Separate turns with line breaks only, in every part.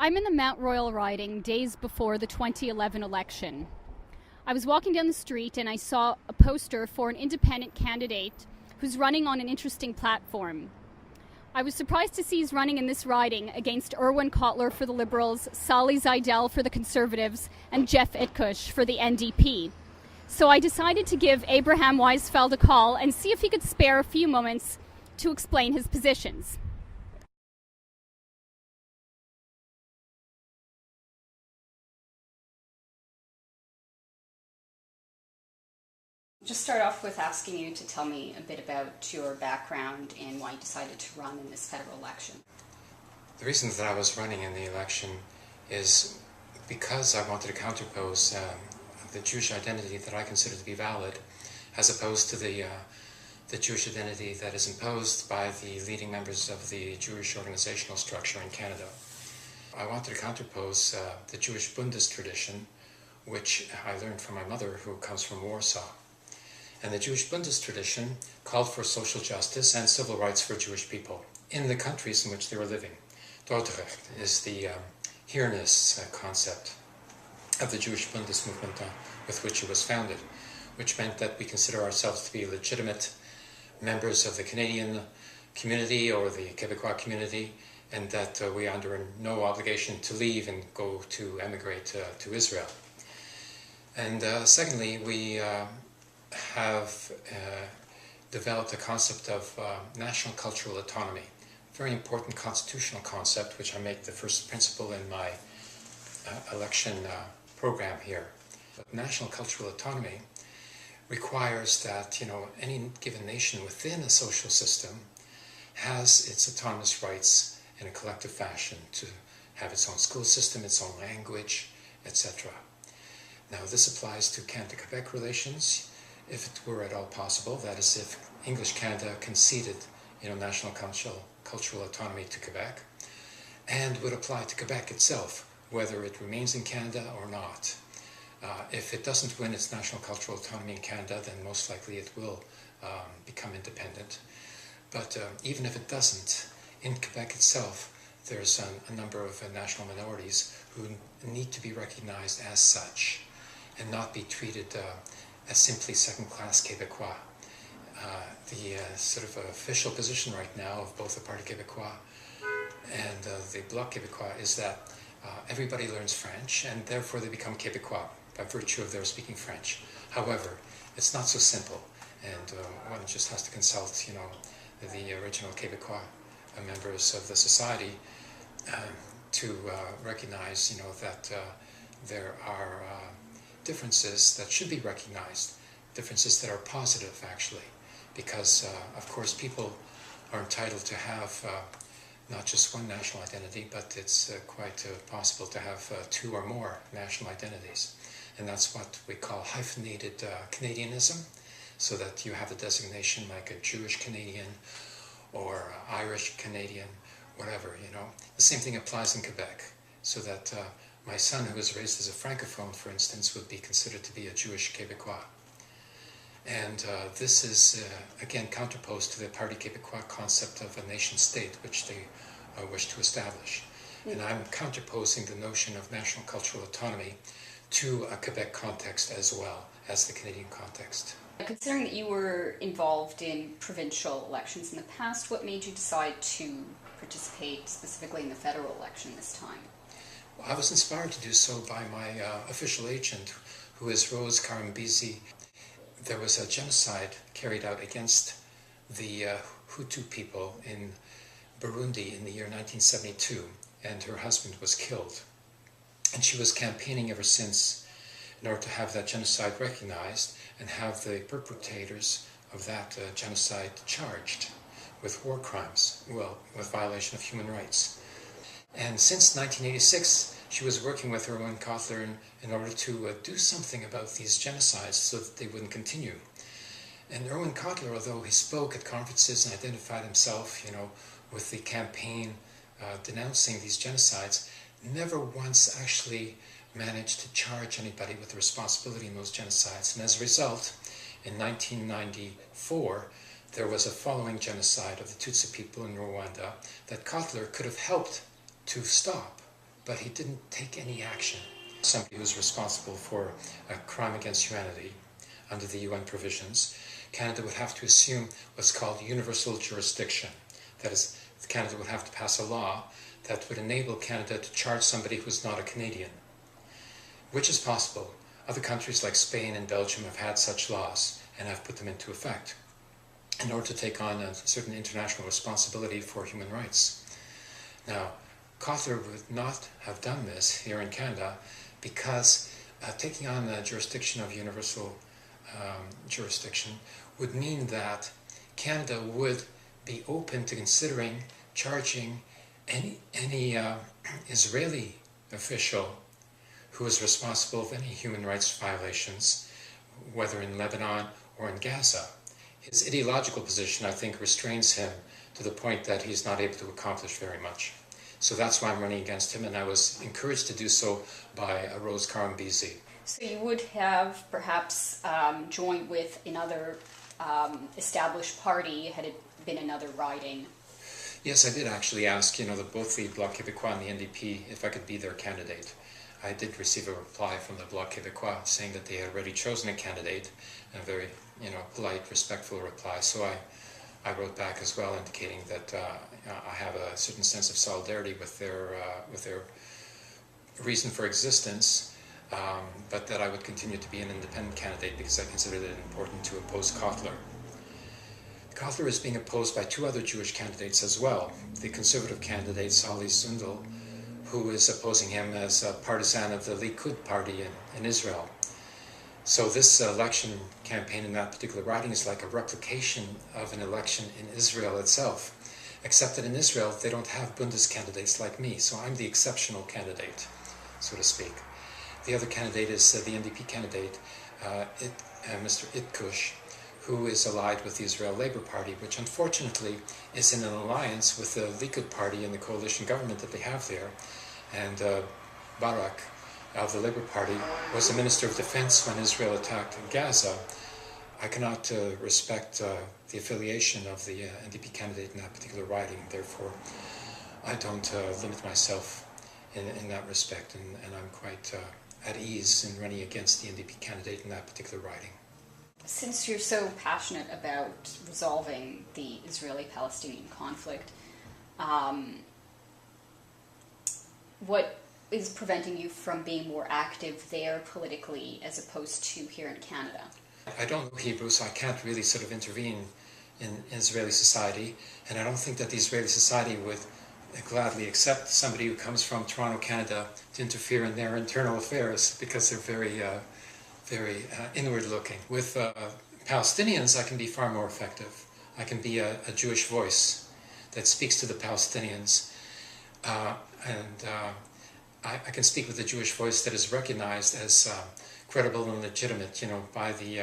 I'm in the Mount Royal riding days before the 2011 election. I was walking down the street and I saw a poster for an independent candidate who's running on an interesting platform. I was surprised to see he's running in this riding against Erwin Kotler for the Liberals, Sally Zeidel for the Conservatives, and Jeff Itkush for the NDP. So I decided to give Abraham Weizfeld a call and see if he could spare a few moments to explain his positions. Just start off with asking you to tell me a bit about your background and why you decided to run in this federal election.
The reason that I was running in the election is because I wanted to counterpose the Jewish identity that I consider to be valid, as opposed to the Jewish identity that is imposed by the leading members of the Jewish organizational structure in Canada. I wanted to counterpose the Jewish Bundes tradition, which I learned from my mother, who comes from Warsaw. And the Jewish Bundes tradition called for social justice and civil rights for Jewish people in the countries in which they were living. Dordrecht is the here-ness concept of the Jewish Bundes movement with which it was founded, which meant that we consider ourselves to be legitimate members of the Canadian community or the Quebecois community, and that we are under no obligation to leave and go to emigrate to Israel. And secondly, we have developed a concept of national cultural autonomy, a very important constitutional concept, which I make the first principle in my election program here. But national cultural autonomy requires that any given nation within a social system has its autonomous rights in a collective fashion to have its own school system, its own language, etc. Now this applies to Canada-Quebec relations, if it were at all possible, that is if English Canada conceded national cultural autonomy to Quebec, and would apply to Quebec itself, whether it remains in Canada or not. If it doesn't win its national cultural autonomy in Canada, then most likely it will become independent. But even if it doesn't, in Quebec itself, there's a number of national minorities who need to be recognized as such and not be treated as simply second-class Québécois. The sort of official position right now of both the Parti Québécois and the Bloc Québécois is that everybody learns French and therefore they become Québécois by virtue of their speaking French. However, it's not so simple, and one just has to consult, the original Québécois members of the society to recognize, that there are differences that should be recognized, differences that are positive, actually, because, of course, people are entitled to have not just one national identity, but it's quite possible to have two or more national identities. And that's what we call hyphenated Canadianism, so that you have a designation like a Jewish Canadian or Irish Canadian, whatever, The same thing applies in Quebec, so that my son, who was raised as a francophone, for instance, would be considered to be a Jewish Québécois. And this is, again, counterposed to the Parti Québécois concept of a nation-state, which they wish to establish. And I'm counterposing the notion of national cultural autonomy to a Quebec context as well as the Canadian context.
Considering that you were involved in provincial elections in the past, what made you decide to participate specifically in the federal election this time?
Well, I was inspired to do so by my official agent, who is Rose Karambizi. There was a genocide carried out against the Hutu people in Burundi in the year 1972, and her husband was killed. And she was campaigning ever since in order to have that genocide recognized and have the perpetrators of that genocide charged with war crimes, with violation of human rights. And since 1986, she was working with Erwin Kotler in order to do something about these genocides so that they wouldn't continue. And Erwin Kotler, although he spoke at conferences and identified himself, with the campaign denouncing these genocides, never once actually managed to charge anybody with the responsibility in those genocides. And as a result, in 1994, there was a following genocide of the Tutsi people in Rwanda that Kotler could have helped to stop but he didn't take any action. Somebody who's responsible for a crime against humanity under the UN provisions, Canada would have to assume what's called universal jurisdiction. That is, Canada would have to pass a law that would enable Canada to charge somebody who's not a Canadian, which is possible. Other countries like Spain and Belgium have had such laws and have put them into effect in order to take on a certain international responsibility for human rights. Now, Cotler would not have done this here in Canada because taking on the jurisdiction of universal jurisdiction would mean that Canada would be open to considering charging any Israeli official who is responsible of any human rights violations, whether in Lebanon or in Gaza. His ideological position, I think, restrains him to the point that he's not able to accomplish very much. So that's why I'm running against him, and I was encouraged to do so by Rose Karambisi.
So you would have perhaps joined with another established party had it been another riding?
Yes, I did actually ask, both the Bloc Québécois and the NDP if I could be their candidate. I did receive a reply from the Bloc Québécois saying that they had already chosen a candidate, a very, polite, respectful reply. So I wrote back as well, indicating that I have a certain sense of solidarity with their reason for existence, but that I would continue to be an independent candidate because I considered it important to oppose Cotler. Cotler is being opposed by two other Jewish candidates as well. The conservative candidate, Sali Sundal, who is opposing him as a partisan of the Likud party in Israel. So this election campaign in that particular riding is like a replication of an election in Israel itself, except that in Israel they don't have Bundes candidates like me, so I'm the exceptional candidate, so to speak. The other candidate is the NDP candidate, Mr. Itkush, who is allied with the Israel Labour Party, which unfortunately is in an alliance with the Likud party and the coalition government that they have there. And Barak of the Labour Party was the Minister of Defense when Israel attacked Gaza. I cannot respect the affiliation of the NDP candidate in that particular riding. Therefore, I don't limit myself in that respect, and I'm quite at ease in running against the NDP candidate in that particular riding.
Since you're so passionate about resolving the Israeli-Palestinian conflict, what is preventing you from being more active there politically as opposed to here in Canada?
I don't know Hebrew, so I can't really sort of intervene in Israeli society, and I don't think that the Israeli society would gladly accept somebody who comes from Toronto, Canada, to interfere in their internal affairs because they're very inward-looking. With Palestinians, I can be far more effective. I can be a Jewish voice that speaks to the Palestinians, and I can speak with a Jewish voice that is recognized as credible and legitimate, by the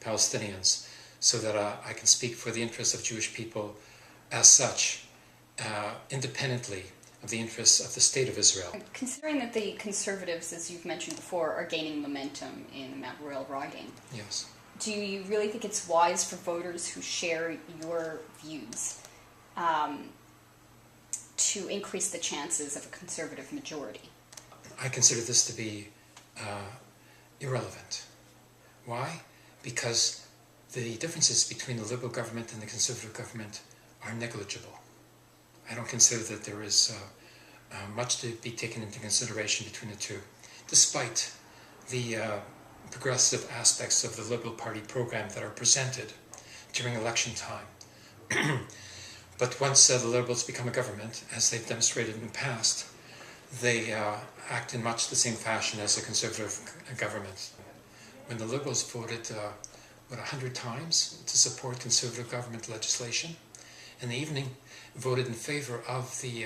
Palestinians, so that I can speak for the interests of Jewish people as such, independently of the interests of the State of Israel.
Considering that the Conservatives, as you've mentioned before, are gaining momentum in Mount Royal riding,
yes,
do you really think it's wise for voters who share your views to increase the chances of a Conservative majority?
I consider this to be irrelevant. Why? Because the differences between the Liberal government and the Conservative government are negligible. I don't consider that there is much to be taken into consideration between the two, despite the progressive aspects of the Liberal Party program that are presented during election time. But once the Liberals become a government, as they've demonstrated in the past, they act in much the same fashion as a Conservative government. When the Liberals voted, 100 times to support Conservative government legislation, in the evening voted in favor of the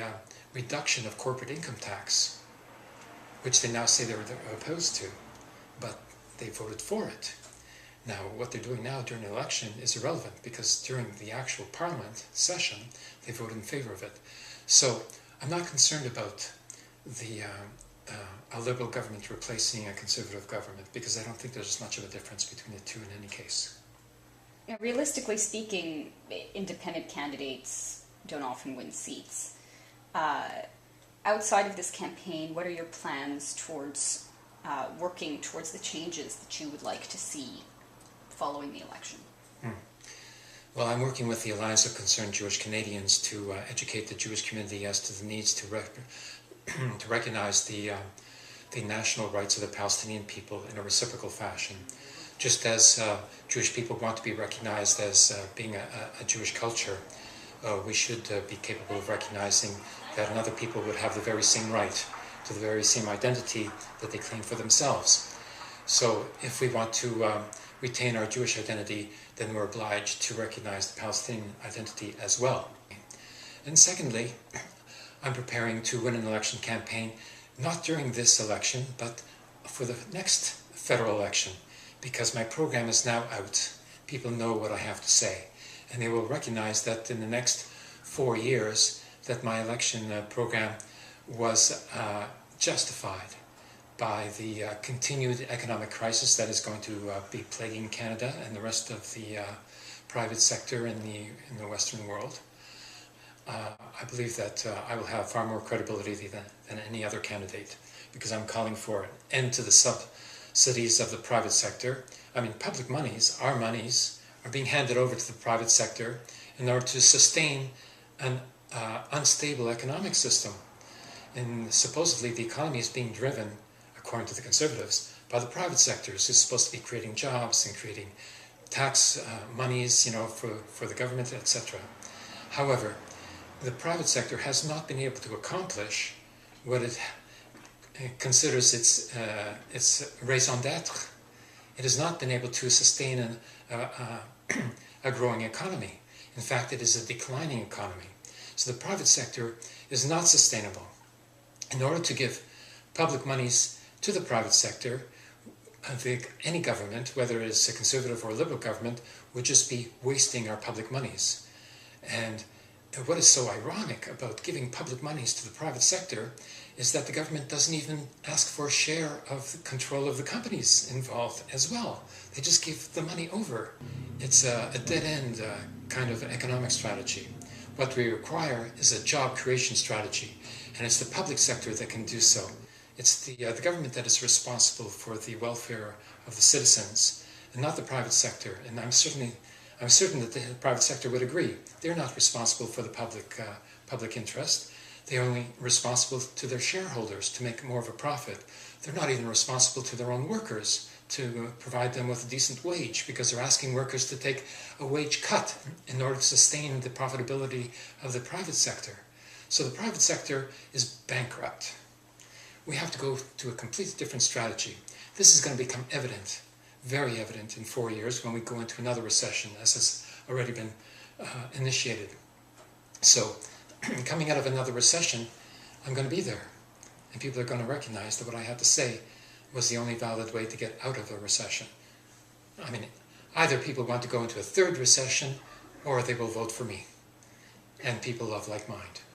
reduction of corporate income tax, which they now say they're opposed to, but they voted for it. Now, what they're doing now during the election is irrelevant because during the actual Parliament session, they voted in favor of it. So I'm not concerned about a Liberal government replacing a Conservative government because I don't think there's much of a difference between the two in any case.
Now, realistically speaking, independent candidates don't often win seats. outside of this campaign, what are your plans towards working towards the changes that you would like to see following the election?
Well, I'm working with the Alliance of Concerned Jewish Canadians to educate the Jewish community as to the needs to recognize the national rights of the Palestinian people in a reciprocal fashion. Just as Jewish people want to be recognized as being a Jewish culture, we should be capable of recognizing that another people would have the very same right to the very same identity that they claim for themselves. So if we want to retain our Jewish identity, then we're obliged to recognize the Palestinian identity as well. And secondly, I'm preparing to win an election campaign, not during this election, but for the next federal election, because my program is now out. People know what I have to say, and they will recognize that in the next 4 years that my election program was justified by the continued economic crisis that is going to be plaguing Canada and the rest of the private sector in the Western world. I believe that I will have far more credibility than any other candidate, because I'm calling for an end to the subsidies of the private sector. I mean, public monies, our monies, are being handed over to the private sector in order to sustain an unstable economic system. And supposedly the economy is being driven, according to the Conservatives, by the private sectors, who's supposed to be creating jobs and creating tax monies, for the government, etc. However, the private sector has not been able to accomplish what it considers its raison d'être. It has not been able to sustain a growing economy. In fact, it is a declining economy. So the private sector is not sustainable. In order to give public monies to the private sector, any government, whether it's a conservative or a liberal government, would just be wasting our public monies. And what is so ironic about giving public monies to the private sector is that the government doesn't even ask for a share of the control of the companies involved as well. They just give the money over. It's a dead-end kind of economic strategy. What we require is a job creation strategy, and it's the public sector that can do so. It's the government that is responsible for the welfare of the citizens, and not the private sector. And I'm certain that the private sector would agree. They're not responsible for the public interest. They're only responsible to their shareholders to make more of a profit. They're not even responsible to their own workers to provide them with a decent wage, because they're asking workers to take a wage cut in order to sustain the profitability of the private sector. So the private sector is bankrupt. We have to go to a completely different strategy. This is going to become evident, very evident in 4 years when we go into another recession, as has already been initiated. So coming out of another recession, I'm going to be there. And people are going to recognize that what I had to say was the only valid way to get out of a recession. I mean, either people want to go into a third recession, or they will vote for me. And people of like mind.